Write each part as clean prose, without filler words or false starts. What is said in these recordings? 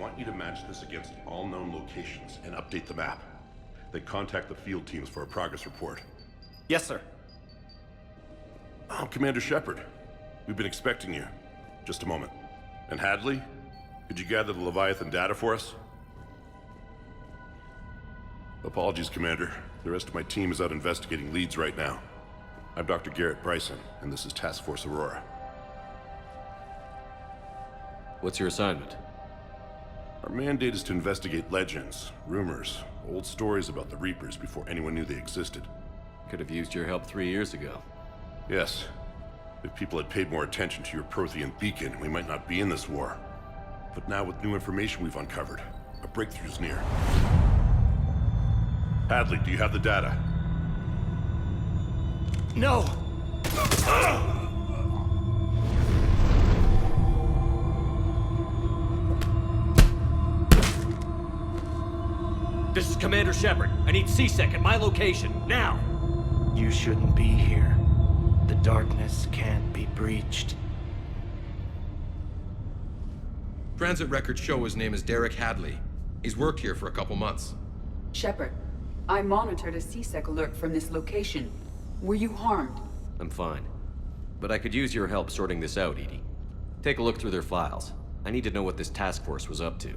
want you to match this against all known locations and update the map. Then contact the field teams for a progress report. Yes, sir. Oh, Commander Shepard. We've been expecting you. Just a moment. And Hadley, could you gather the Leviathan data for us? Apologies, Commander. The rest of my team is out investigating leads right now. I'm Dr. Garrett Bryson, and this is Task Force Aurora. What's your assignment? Our mandate is to investigate legends, rumors, old stories about the Reapers before anyone knew they existed. Could have used your help 3 years ago. Yes. If people had paid more attention to your Prothean beacon, we might not be in this war. But now with new information we've uncovered, a breakthrough's near. Hadley, do you have the data? No! This is Commander Shepard. I need C-Sec at my location, now! You shouldn't be here. The darkness can't be breached. Transit records show his name is Derek Hadley. He's worked here for a couple months. Shepard, I monitored a C-Sec alert from this location. Were you harmed? I'm fine. But I could use your help sorting this out, EDI. Take a look through their files. I need to know what this task force was up to.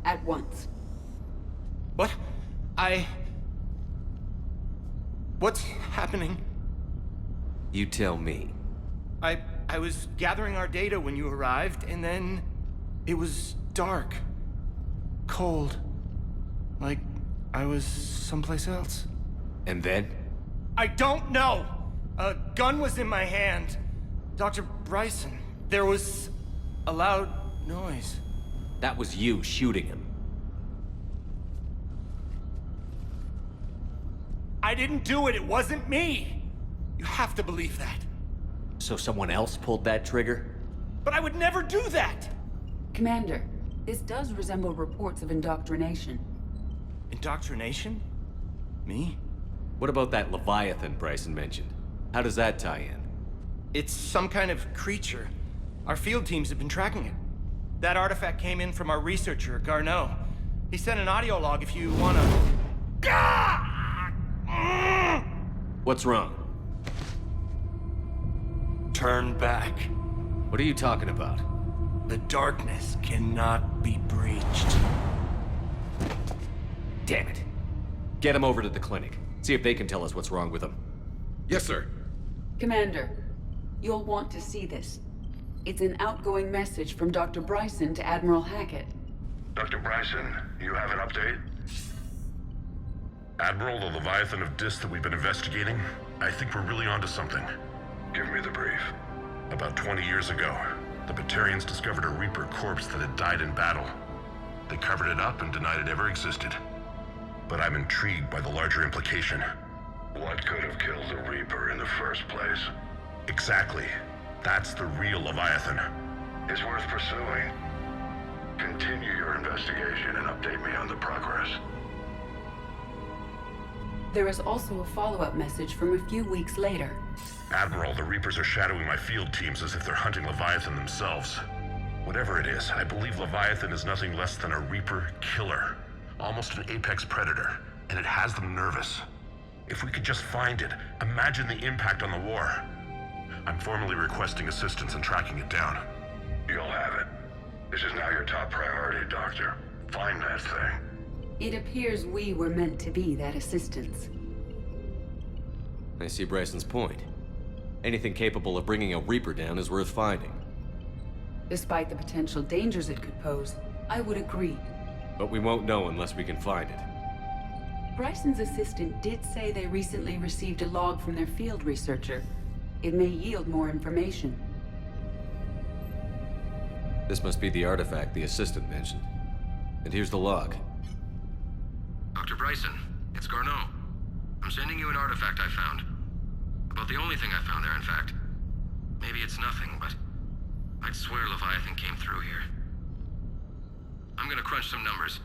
At once. What? What's happening? You tell me. I was gathering our data when you arrived, and then it was dark. Cold. Like I was someplace else. And then? I don't know! A gun was in my hand. Dr. Bryson, there was a loud noise. That was you shooting him. I didn't do it, it wasn't me! You have to believe that. So someone else pulled that trigger? But I would never do that! Commander, this does resemble reports of indoctrination. Indoctrination? Me? What about that Leviathan Bryson mentioned? How does that tie in? It's some kind of creature. Our field teams have been tracking it. That artifact came in from our researcher, Garneau. He sent an audio log if you wanna... What's wrong? Turn back. What are you talking about? The darkness cannot be breached. Damn it. Get him over to the clinic. See if they can tell us what's wrong with him. Yes, sir. Commander, you'll want to see this. It's an outgoing message from Dr. Bryson to Admiral Hackett. Dr. Bryson, you have an update? Admiral, the Leviathan of Dis that we've been investigating, I think we're really onto something. Give me the brief. About 20 years ago, the Batarians discovered a Reaper corpse that had died in battle. They covered it up and denied it ever existed. But I'm intrigued by the larger implication. What could have killed the Reaper in the first place? Exactly. That's the real Leviathan. It's worth pursuing. Continue your investigation and update me on the progress. There is also a follow-up message from a few weeks later. Admiral, the Reapers are shadowing my field teams as if they're hunting Leviathan themselves. Whatever it is, I believe Leviathan is nothing less than a Reaper killer. Almost an apex predator, and it has them nervous. If we could just find it, imagine the impact on the war. I'm formally requesting assistance in tracking it down. You'll have it. This is now your top priority, Doctor. Find that thing. It appears we were meant to be that assistance. I see Bryson's point. Anything capable of bringing a Reaper down is worth finding. Despite the potential dangers it could pose, I would agree. But we won't know unless we can find it. Bryson's assistant did say they recently received a log from their field researcher. It may yield more information. This must be the artifact the assistant mentioned. And here's the log. Dr. Bryson, it's Garneau. I'm sending you an artifact I found. About the only thing I found there, in fact. Maybe it's nothing, but I'd swear Leviathan came through here. I'm gonna crunch some numbers.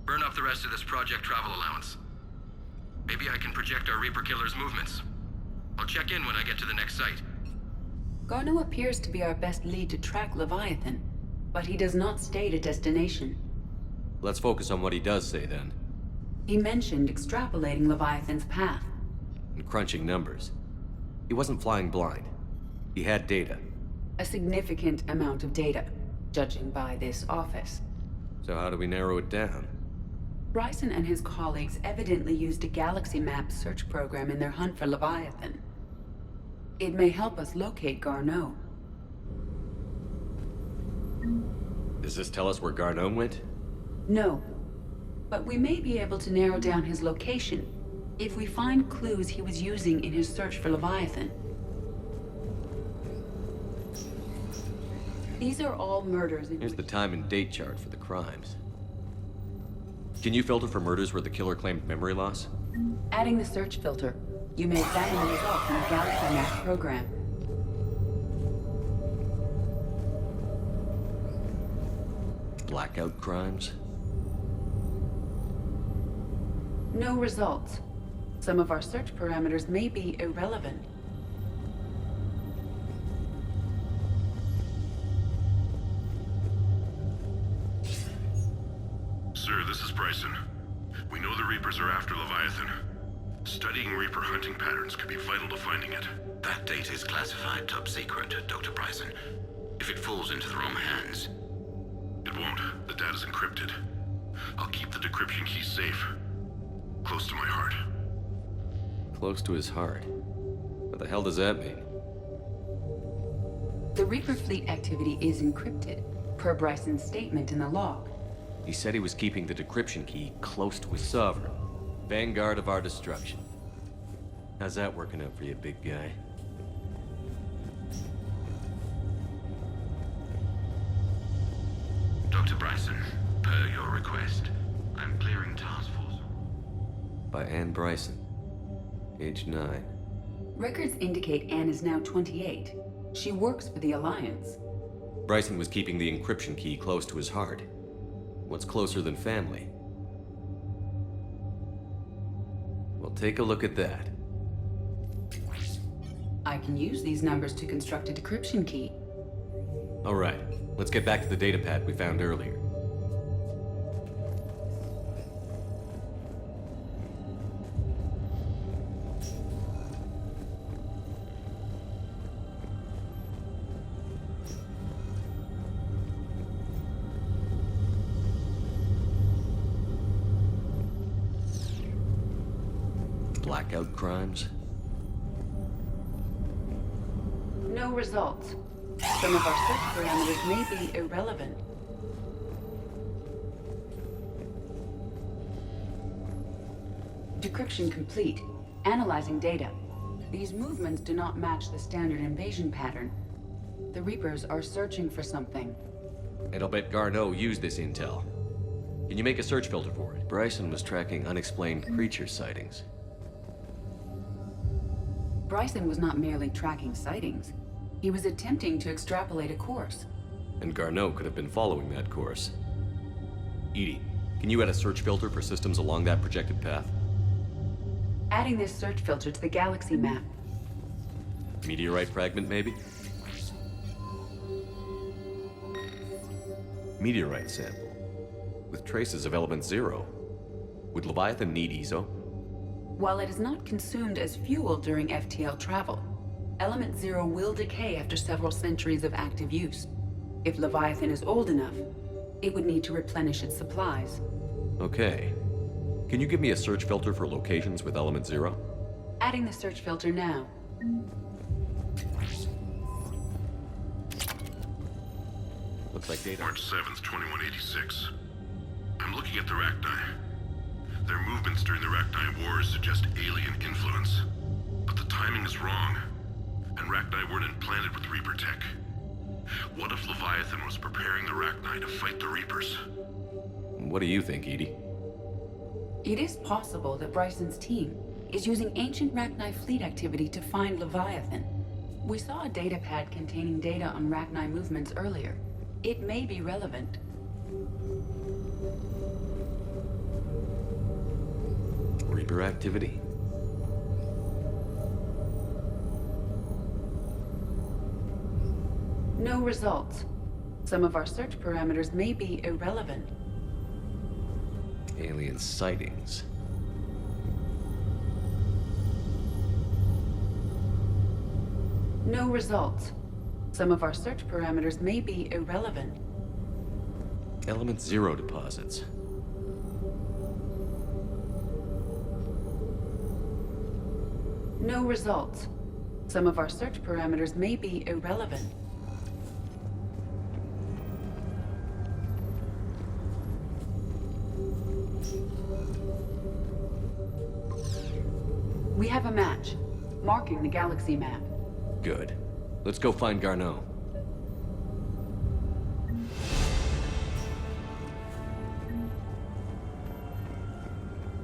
Burn up the rest of this project travel allowance. Maybe I can project our Reaper killer's movements. I'll check in when I get to the next site. Garneau appears to be our best lead to track Leviathan, but he does not state a destination. Let's focus on what he does say then. He mentioned extrapolating Leviathan's path. And crunching numbers. He wasn't flying blind. He had data. A significant amount of data, judging by this office. So how do we narrow it down? Bryson and his colleagues evidently used a galaxy map search program in their hunt for Leviathan. It may help us locate Garneau. Does this tell us where Garneau went? No, but we may be able to narrow down his location if we find clues he was using in his search for Leviathan. These are all murders in Here's the which... time and date chart for the crimes. Can you filter for murders where the killer claimed memory loss? Adding the search filter, you may examine the result from the Galaxy Map program. Blackout crimes? No results. Some of our search parameters may be irrelevant. Sir, this is Bryson. We know the Reapers are after Leviathan. Studying Reaper hunting patterns could be vital to finding it. That data is classified top secret, Dr. Bryson. If it falls into the wrong hands... It won't. The data's encrypted. I'll keep the decryption key safe. Close to my heart. Close to his heart. What the hell does that mean? The Reaper fleet activity is encrypted, per Bryson's statement in the log. He said he was keeping the decryption key close to his sovereign. Vanguard of our destruction. How's that working out for you, big guy? Dr. Bryson, per your request, I'm clearing task force. By Anne Bryson. Age 9. Records indicate Anne is now 28. She works for the Alliance. Bryson was keeping the encryption key close to his heart. What's closer than family? Well, take a look at that. I can use these numbers to construct a decryption key. All right, let's get back to the data pad we found earlier. Blackout crimes? No results. Some of our search parameters may be irrelevant. Decryption complete. Analyzing data. These movements do not match the standard invasion pattern. The Reapers are searching for something. And I'll bet Garneau used this intel. Can you make a search filter for it? Bryson was tracking unexplained creature sightings. Bryson was not merely tracking sightings. He was attempting to extrapolate a course. And Garneau could have been following that course. EDI, can you add a search filter for systems along that projected path? Adding this search filter to the galaxy map. Meteorite fragment, maybe? Meteorite sample. With traces of element 0. Would Leviathan need ESO? While it is not consumed as fuel during FTL travel, Element 0 will decay after several centuries of active use. If Leviathan is old enough, it would need to replenish its supplies. Okay. Can you give me a search filter for locations with element 0? Adding the search filter now. Looks like data. March 7th, 2186. I'm looking at the Rachni. Their movements during the Rachni Wars suggest alien influence. But the timing is wrong. And Rachni weren't implanted with Reaper tech. What if Leviathan was preparing the Rachni to fight the Reapers? What do you think, EDI? It is possible that Bryson's team is using ancient Rachni fleet activity to find Leviathan. We saw a data pad containing data on Rachni movements earlier. It may be relevant. Reaper activity? No results. Some of our search parameters may be irrelevant. alien sightings. No results. Some of our search parameters may be irrelevant. Element Zero deposits. No results. Some of our search parameters may be irrelevant. We have a match, marking the galaxy map. Good. Let's go find Garneau.